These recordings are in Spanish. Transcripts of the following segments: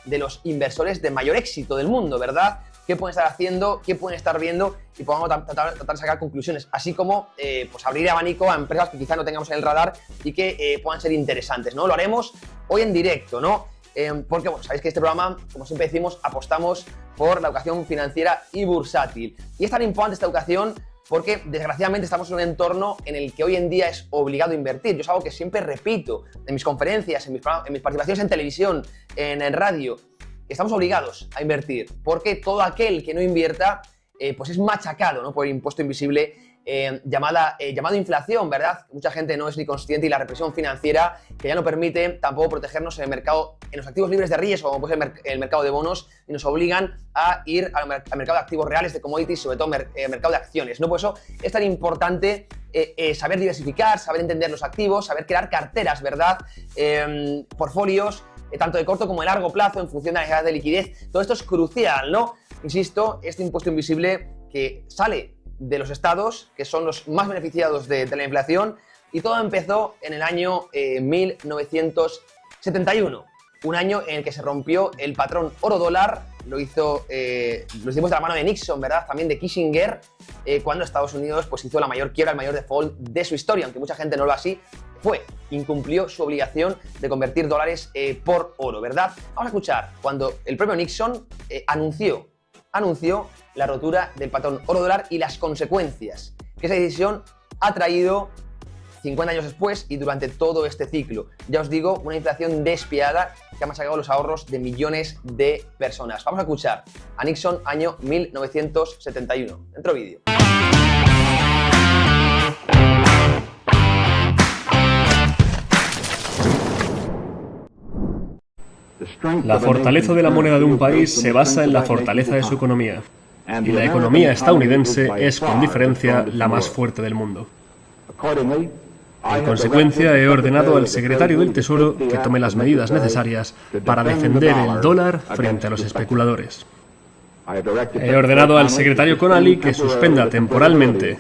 de los inversores de mayor éxito del mundo, ¿verdad? ¿Qué pueden estar haciendo? ¿Qué pueden estar viendo? Y podamos tratar de sacar conclusiones, así como pues abrir abanico a empresas que quizá no tengamos en el radar y que puedan ser interesantes, ¿no? Lo haremos hoy en directo, ¿no? Porque, bueno, sabéis que este programa, como siempre decimos, apostamos por la educación financiera y bursátil. Y es tan importante esta educación porque, desgraciadamente, estamos en un entorno en el que hoy en día es obligado a invertir. Yo es algo que siempre repito en mis conferencias, en mis participaciones en televisión, en radio. Estamos obligados a invertir, porque todo aquel que no invierta pues es machacado, ¿no?, por el impuesto invisible llamado inflación, ¿verdad? Mucha gente no es ni consciente, y la represión financiera que ya no permite tampoco protegernos en el mercado, en los activos libres de riesgo, como puede ser el mercado de bonos, y nos obligan a ir al mercado de activos reales, de commodities, sobre todo mercado de acciones, ¿no? Por eso es tan importante saber diversificar, saber entender los activos, saber crear carteras, ¿verdad? Portfolios, tanto de corto como de largo plazo, en función de la necesidad de liquidez. Todo esto es crucial, ¿no? Insisto, este impuesto invisible que sale de los estados, que son los más beneficiados de la inflación, y todo empezó en el año 1971, un año en el que se rompió el patrón oro-dólar. Lo hicimos de la mano de Nixon, ¿verdad? También de Kissinger, cuando Estados Unidos pues hizo la mayor quiebra, el mayor default de su historia, aunque mucha gente no lo así. Incumplió su obligación de convertir dólares por oro, ¿verdad? Vamos a escuchar cuando el propio Nixon anunció la rotura del patrón oro-dólar y las consecuencias que esa decisión ha traído 50 años después y durante todo este ciclo. Ya os digo, una inflación despiadada que ha machacado los ahorros de millones de personas. Vamos a escuchar a Nixon, año 1971. Dentro vídeo. La fortaleza de la moneda de un país se basa en la fortaleza de su economía. Y la economía estadounidense es, con diferencia, la más fuerte del mundo. En consecuencia, he ordenado al secretario del Tesoro que tome las medidas necesarias para defender el dólar frente a los especuladores. He ordenado al secretario Connally que suspenda temporalmente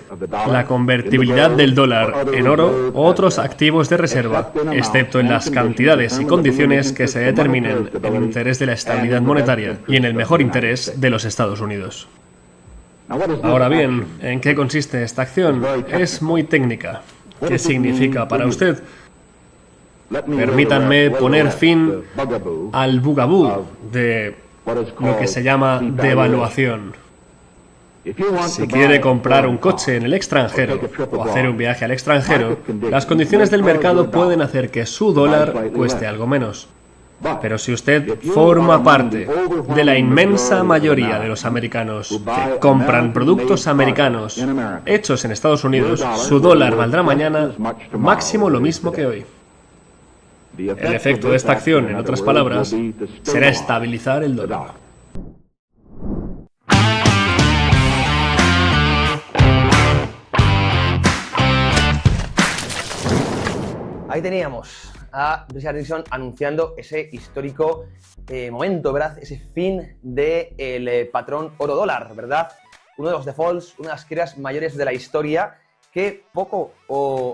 la convertibilidad del dólar en oro u otros activos de reserva, excepto en las cantidades y condiciones que se determinen en interés de la estabilidad monetaria y en el mejor interés de los Estados Unidos. Ahora bien, ¿en qué consiste esta acción? Es muy técnica. ¿Qué significa para usted? Permítanme poner fin al bugabú de lo que se llama devaluación. Si quiere comprar un coche en el extranjero o hacer un viaje al extranjero, las condiciones del mercado pueden hacer que su dólar cueste algo menos. Pero si usted forma parte de la inmensa mayoría de los americanos que compran productos americanos hechos en Estados Unidos, su dólar valdrá mañana máximo lo mismo que hoy. El efecto de esta acción, en otras palabras, será estabilizar el dólar. Ahí teníamos a Richard Nixon anunciando ese histórico momento, ¿verdad? Ese fin del patrón oro-dólar, ¿verdad? Uno de los defaults, una de las quiebras mayores de la historia, que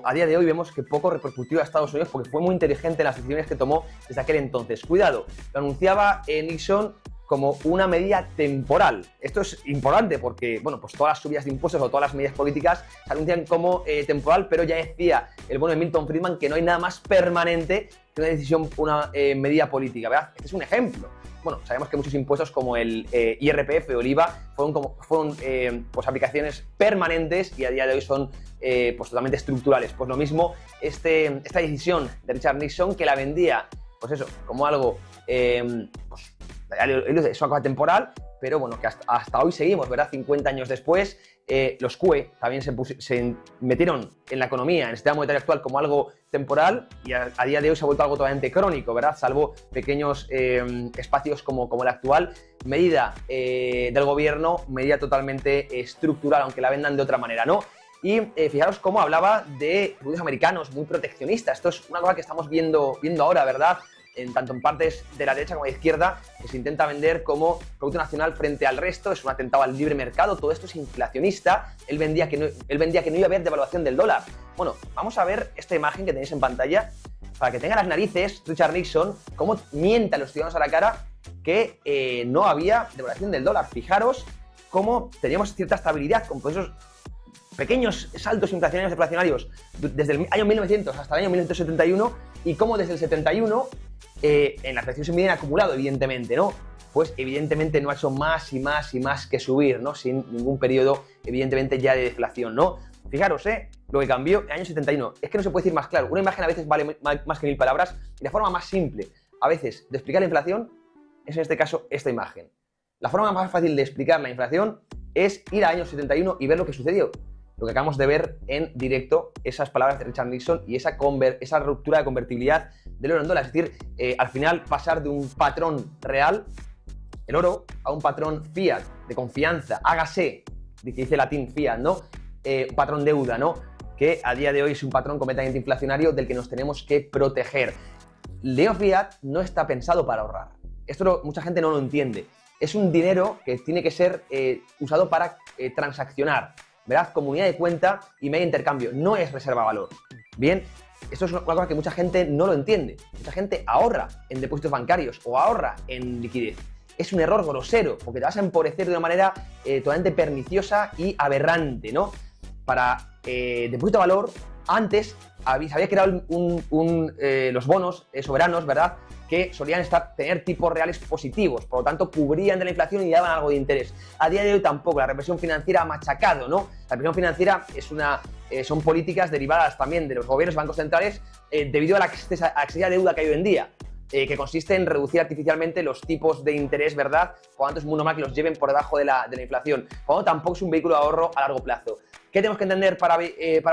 a día de hoy vemos que poco repercutió a Estados Unidos porque fue muy inteligente en las decisiones que tomó desde aquel entonces. Cuidado, lo anunciaba Nixon como una medida temporal. Esto es importante porque, bueno, pues todas las subidas de impuestos o todas las medidas políticas se anuncian como temporal, pero ya decía el bueno de Milton Friedman que no hay nada más permanente que una decisión, una medida política, ¿verdad? Este es un ejemplo. Bueno, sabemos que muchos impuestos como el IRPF o el IVA fueron pues aplicaciones permanentes y a día de hoy son pues totalmente estructurales. Pues lo mismo esta decisión de Richard Nixon, que la vendía, pues eso, como algo pues, es una cosa temporal, pero bueno, que hasta hoy seguimos, ¿verdad? 50 años después, los QE también se metieron en la economía, en el sistema monetario actual, como algo temporal, y a día de hoy se ha vuelto algo totalmente crónico, ¿verdad? Salvo pequeños espacios como el actual. Medida del gobierno, medida totalmente estructural, aunque la vendan de otra manera, ¿no? Y fijaros cómo hablaba de productos americanos muy proteccionistas. Esto es una cosa que estamos viendo ahora, ¿verdad? Tanto en partes de la derecha como de la izquierda, que se intenta vender como producto nacional frente al resto. Es un atentado al libre mercado, todo esto es inflacionista. Él vendía que no iba a haber devaluación del dólar. Bueno, vamos a ver esta imagen que tenéis en pantalla para que tenga las narices Richard Nixon, cómo miente a los ciudadanos a la cara que no había devaluación del dólar. Fijaros cómo teníamos cierta estabilidad con esos pequeños saltos deflacionarios desde el año 1900 hasta el año 1971, y cómo desde el 71 en la inflación se mide en acumulado, evidentemente, ¿no? Pues evidentemente no ha hecho más y más y más que subir, ¿no? Sin ningún periodo, evidentemente, ya de deflación, ¿no? Fijaros, lo que cambió en el año 71. Es que no se puede decir más claro. Una imagen a veces vale más que 1000 palabras, y la forma más simple, a veces, de explicar la inflación es, en este caso, esta imagen. La forma más fácil de explicar la inflación es ir al año 71 y ver lo que sucedió. Lo que acabamos de ver en directo, esas palabras de Richard Nixon y esa ruptura de convertibilidad del oro en dólar. Es decir, al final pasar de un patrón real, el oro, a un patrón fiat, de confianza, hágase, dice latín fiat, ¿no? Un patrón deuda, ¿no? Que a día de hoy es un patrón completamente inflacionario del que nos tenemos que proteger. Leo fiat no está pensado para ahorrar. Esto mucha gente no lo entiende. Es un dinero que tiene que ser usado para transaccionar, ¿verdad? Como unidad de cuenta y medio de intercambio. No es reserva de valor. Bien, esto es una cosa que mucha gente no lo entiende. Mucha gente ahorra en depósitos bancarios o ahorra en liquidez. Es un error grosero, porque te vas a empobrecer de una manera totalmente perniciosa y aberrante, ¿no? Para depósito de valor, antes se había creado los bonos soberanos, ¿verdad?, que solían tener tipos reales positivos, por lo tanto cubrían de la inflación y daban algo de interés. A día de hoy tampoco, la represión financiera ha machacado, ¿no? La represión financiera son políticas derivadas también de los gobiernos y bancos centrales debido a la excesiva deuda que hay hoy en día, que consiste en reducir artificialmente los tipos de interés, ¿verdad? Por lo tanto es muy normal que los lleven por debajo de la inflación. Por lo tanto tampoco es un vehículo de ahorro a largo plazo. ¿Qué tenemos que entender para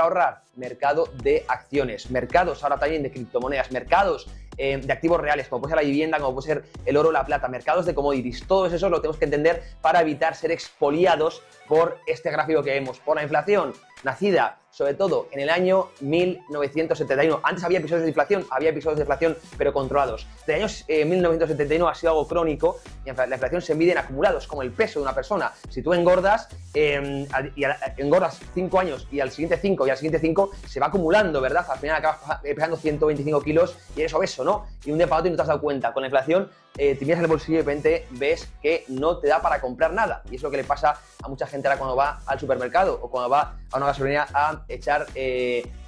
ahorrar? Mercado de acciones, mercados ahora también de criptomonedas, mercados de activos reales, como puede ser la vivienda, como puede ser el oro o la plata, mercados de commodities. Todo eso lo tenemos que entender para evitar ser expoliados por este gráfico que vemos, por la inflación, nacida sobre todo en el año 1971. Antes había episodios de inflación, pero controlados. Desde el año 1971 ha sido algo crónico, y la inflación se mide en acumulados, como el peso de una persona. Si tú engordas, engordas 5 años y al siguiente 5 y al siguiente 5, se va acumulando, ¿verdad? Al final acabas pesando 125 kilos y eres obeso, ¿no? Y un día para otro y no te has dado cuenta. Con la inflación te miras en el bolsillo y de repente ves que no te da para comprar nada. Y es lo que le pasa a mucha gente ahora cuando va al supermercado o cuando va a una gasolinera a echar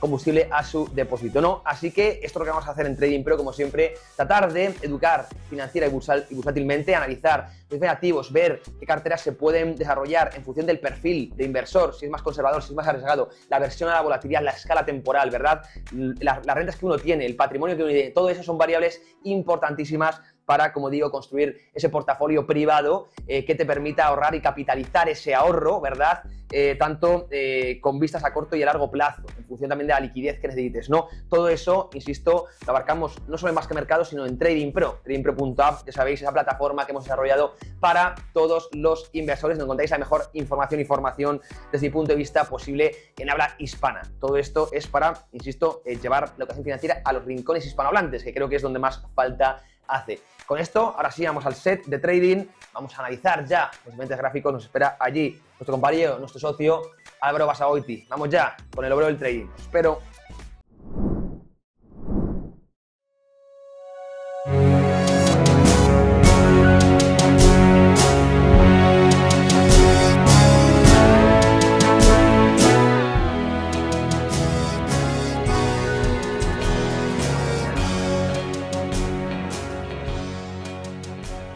combustible a su depósito, ¿no? Así que esto es lo que vamos a hacer en Trading Pro, como siempre, tratar de educar financiera y bursátilmente, analizar los activos, ver qué carteras se pueden desarrollar en función del perfil de inversor, si es más conservador, si es más arriesgado, la aversión a la volatilidad, la escala temporal, ¿verdad? Las rentas que uno tiene, el patrimonio que uno tiene, todo eso son variables importantísimas para, como digo, construir ese portafolio privado que te permita ahorrar y capitalizar ese ahorro, ¿verdad? Tanto con vistas a corto y a largo plazo, en función también de la liquidez que necesites, ¿no? Todo eso, insisto, lo abarcamos no solo en Más que Mercado, sino en Trading Pro, tradingpro.app, ya sabéis, esa plataforma que hemos desarrollado para todos los inversores, donde encontráis la mejor información y formación desde mi punto de vista posible en habla hispana. Todo esto es para, insisto, llevar la educación financiera a los rincones hispanohablantes, que creo que es donde más falta hace. Con esto, ahora sí, vamos al set de trading, vamos a analizar ya los diferentes gráficos, nos espera allí nuestro compañero, nuestro socio, Álvaro Basagoiti. Vamos ya con el oro del trading. Os espero.